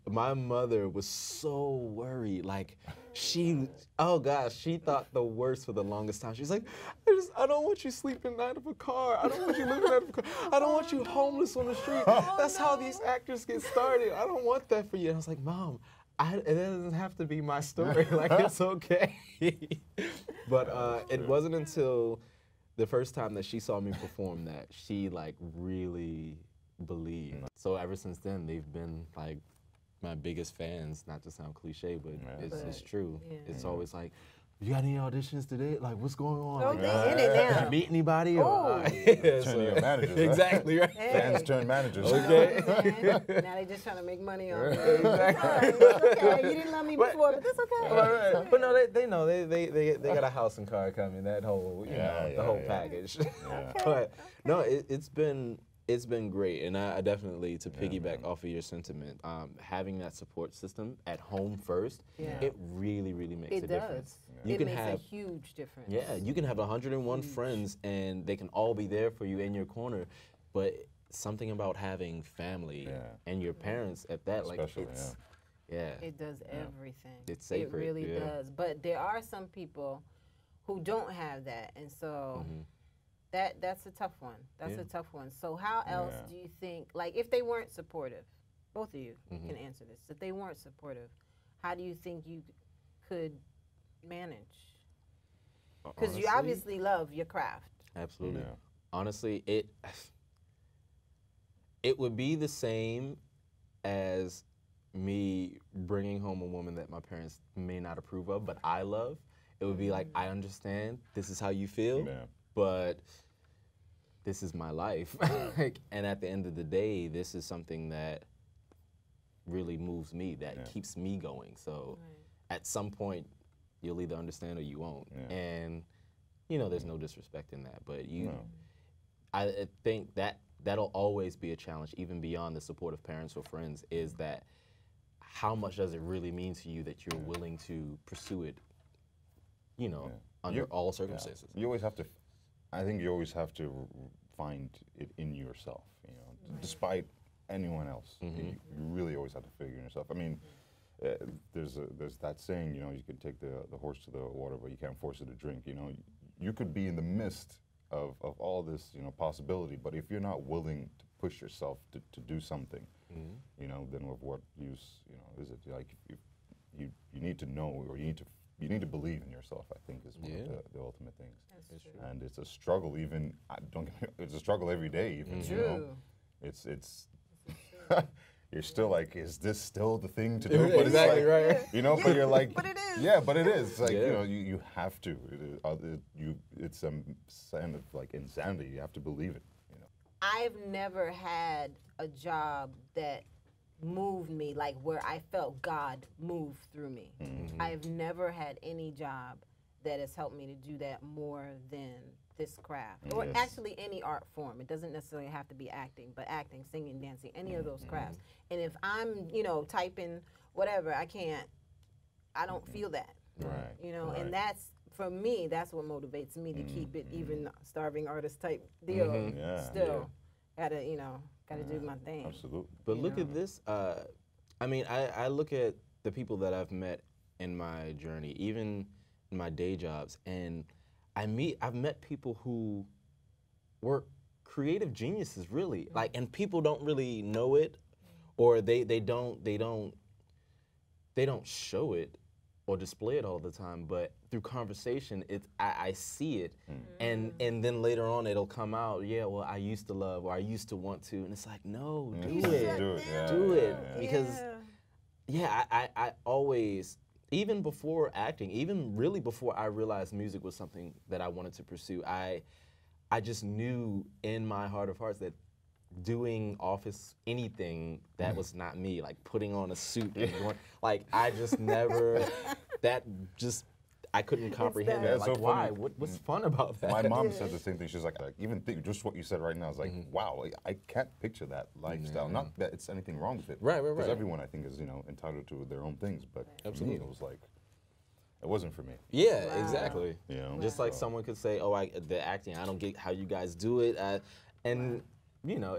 my mother was so worried. Like, oh gosh, she thought the worst for the longest time. She's like, I don't want you sleeping out of a car. I don't want you living out of a car. I don't want you homeless on the street. That's how these actors get started. I don't want that for you. And I was like, Mom, it doesn't have to be my story. Like, it's okay. But it wasn't until the first time that she saw me perform that she like really believed. So ever since then, they've been like my biggest fans. Not to sound cliche, but it's true. Yeah. It's always like, you got any auditions today? Like, what's going on? Oh, like, they in it now. Did you meet anybody? Oh. Turn your managers, right? Exactly, right? Hey. Fans turn managers. Okay. Now they just trying to make money on Right. it. Exactly. It's okay. You didn't love me before, but that's okay. Right. But no, they know they got a house and car coming. That whole the whole package. Yeah. But no, it's been great, and I definitely, to piggyback off of your sentiment, having that support system at home first, it really makes a difference. It makes a huge difference. Yeah, you can have 101 friends, and they can all be there for you in your corner, but something about having family and your parents at that, especially, like, it's, it does everything. It's sacred. It really does. But there are some people who don't have that, and so that's a tough one. That's a tough one. So how else do you think, like, if they weren't supportive, both of you can answer this, if they weren't supportive, how do you think you could manage? Because you obviously love your craft. Absolutely. Yeah. Honestly, it would be the same as me bringing home a woman that my parents may not approve of, but I love. It would be like, I understand, this is how you feel, but this is my life. And at the end of the day, this is something that really moves me, that keeps me going. So at some point, you'll either understand or you won't. And, you know, there's no disrespect in that, but I think that'll always be a challenge, even beyond the support of parents or friends, is that how much does it really mean to you that you're willing to pursue it, you know, under all circumstances? You always have to, I think you always have to find it in yourself, you know, despite anyone else. You really always have to figure it in yourself. I mean, there's that saying, you know, you can take the horse to the water, but you can't force it to drink. You know, you could be in the midst of all this, you know, possibility, but if you're not willing to push yourself to do something, you know, then of what use, you know, is it? Like, you need to know, or you need to believe in yourself, I think, is one of the ultimate things. That's true. And it's a struggle, even, it's a struggle every day, even, you know. It's you're still like, is this still the thing to do? But exactly, it's like, right. You know, but you're like, but it is. Yeah, but it is. Like, you know, you have to. It's a sign of like insanity. You have to believe it, you know. I've never had a job that moved me, like where I felt God move through me. I've never had any job that has helped me to do that more than this craft, or actually any art form. It doesn't necessarily have to be acting, but acting, singing, dancing, any of those crafts. And if I'm, you know, typing whatever, I don't feel that. You know, and that's, for me, that's what motivates me to keep it, even starving artist type deal. Still, gotta, you know, gotta do my thing. Absolutely. But look at this. I mean, I look at the people that I've met in my journey, even in my day jobs, and I've met people who were creative geniuses, really. Like, and people don't really know it, or they don't show it or display it all the time. But through conversation, I see it, and then later on it'll come out. Yeah, well, I used to love, or I used to want to, and it's like, no, do it, because I always. Even before acting, even really before I realized music was something that I wanted to pursue, I just knew in my heart of hearts that doing office anything, that was not me. Like putting on a suit and going, like I just never, I couldn't comprehend that. Like, so why? What's fun about that? My mom said the same thing. She's like even just what you said right now is like, wow, I can't picture that lifestyle. Not that it's anything wrong with it. Right. Because everyone, I think, is, you know, entitled to their own things. But for me, it was like, it wasn't for me. Yeah, exactly. You know, just like someone could say, oh, the acting, I don't get how you guys do it. And, you know,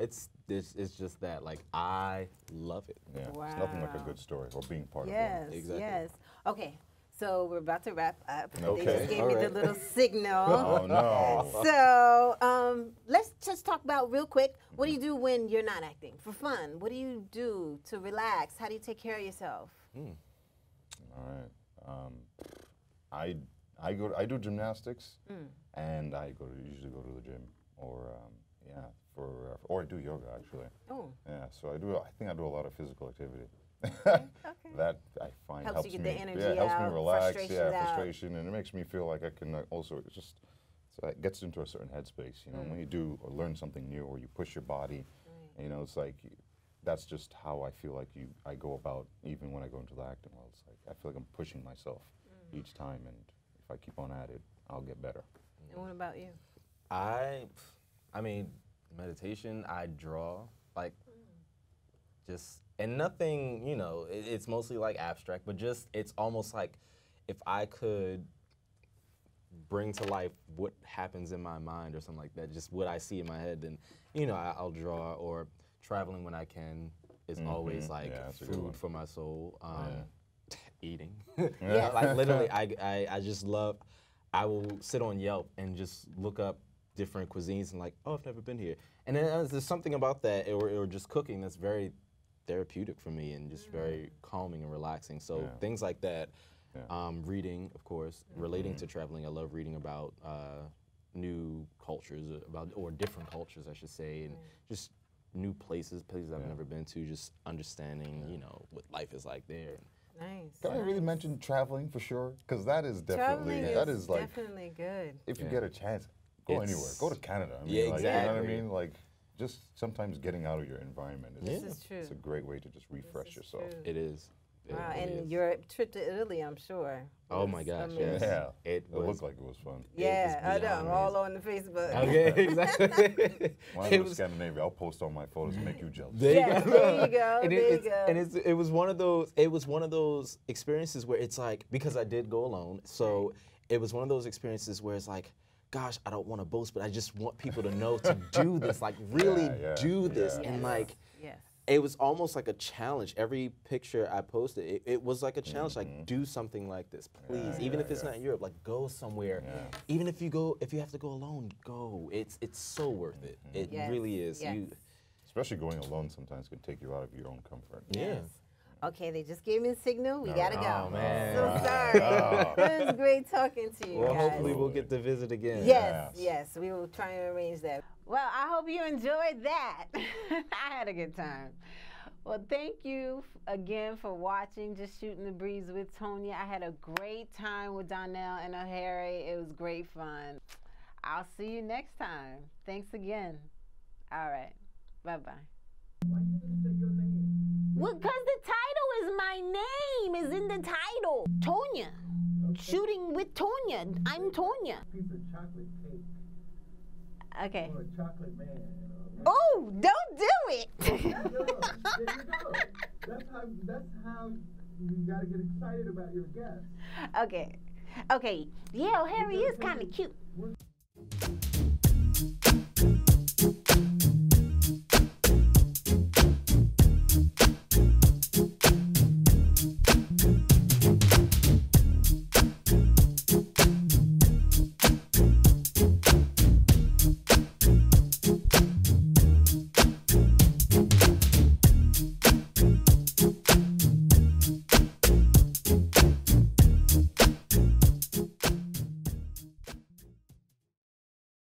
it's just that, like, I love it. Yeah, Wow. it's nothing like a good story or being part of Yes, one. Exactly. yes. Okay, so we're about to wrap up. Okay. They just gave me the Alright. little signal. Oh no. So let's just talk about real quick. What do you do when you're not acting for fun? What do you do to relax? How do you take care of yourself? All right. I do gymnastics, and I usually go to the gym, or or I do yoga actually. Oh, Yeah, so I think I do a lot of physical activity. okay. That I find Helps helps you get me. the energy yeah, helps out, me relax. frustrations out. Frustration, and it makes me feel like I can also just. So it gets into a certain headspace, you know. When you do or learn something new, or you push your body, you know, it's like that's just how I feel like I go about. Even when I go into the acting world, it's like I feel like I'm pushing myself each time, and if I keep on at it, I'll get better. And what about you? I mean, meditation, I draw, like, just, and nothing, you know, it's mostly like abstract, but just, it's almost like if I could bring to life what happens in my mind or something like that, just what I see in my head, then, you know, I'll draw, or traveling when I can is always like Yeah, that's a good one. food for my soul. Eating. Yeah. Like literally, I just love, I will sit on Yelp and just look up different cuisines and like, oh, I've never been here. And then there's something about that, or just cooking that's very therapeutic for me and just very calming and relaxing. So things like that. Reading, of course, relating to traveling. I love reading about new cultures, or different cultures, I should say, and just new places I've never been to, just understanding, you know, what life is like there. Nice. Can I really mention traveling for sure? Because that is definitely Traveling is like definitely good. if you get a chance, go anywhere. Go to Canada. I mean, Yeah, like, you know what I exactly. mean? Like just sometimes getting out of your environment is This is true. it's a great way to just refresh is yourself. true. It is. It Wow, really and is. your trip to Italy, I'm sure. Oh was my gosh, amazing. yes. Yeah, It it looked was. like it was fun. Yeah, I know. beyond All on the Facebook. Okay, exactly. When I go to Scandinavia, I'll post all my photos and make you jealous. Yes, there you go. And there you go. And it was one of those experiences where it's like, because I did go alone, so it was one of those experiences where it's like, gosh, I don't want to boast, but I just want people to know to do this, like really do this, and like. Yes. It was almost like a challenge. Every picture I posted, it was like a challenge. Like, do something like this, please. Even if it's not in Europe, like go somewhere. Even if you have to go alone, go. It's so worth it. It really is. Yes. Especially going alone sometimes can take you out of your own comfort. Yeah. Okay, they just gave me a signal. We gotta go. Oh, man. So sorry. It was great talking to you Well, guys. hopefully we'll get to visit again. Yes, we will try and arrange that. Well, I hope you enjoyed that. I had a good time. Well, thank you again for watching Just Shooting the Breeze with Tonya. I had a great time with Donnell and Oheri. It was great fun. I'll see you next time. Thanks again. All right. Bye-bye. Why you didn't say your name? Well, because the title is my name, is in the title. Tonya. Shooting with Tonya. I'm Tonya. Piece of chocolate cake Okay. or a chocolate man. Oh, don't do it. There you go. That's how you gotta get excited about your guest. Okay. Yeah, Oheri is kind of cute.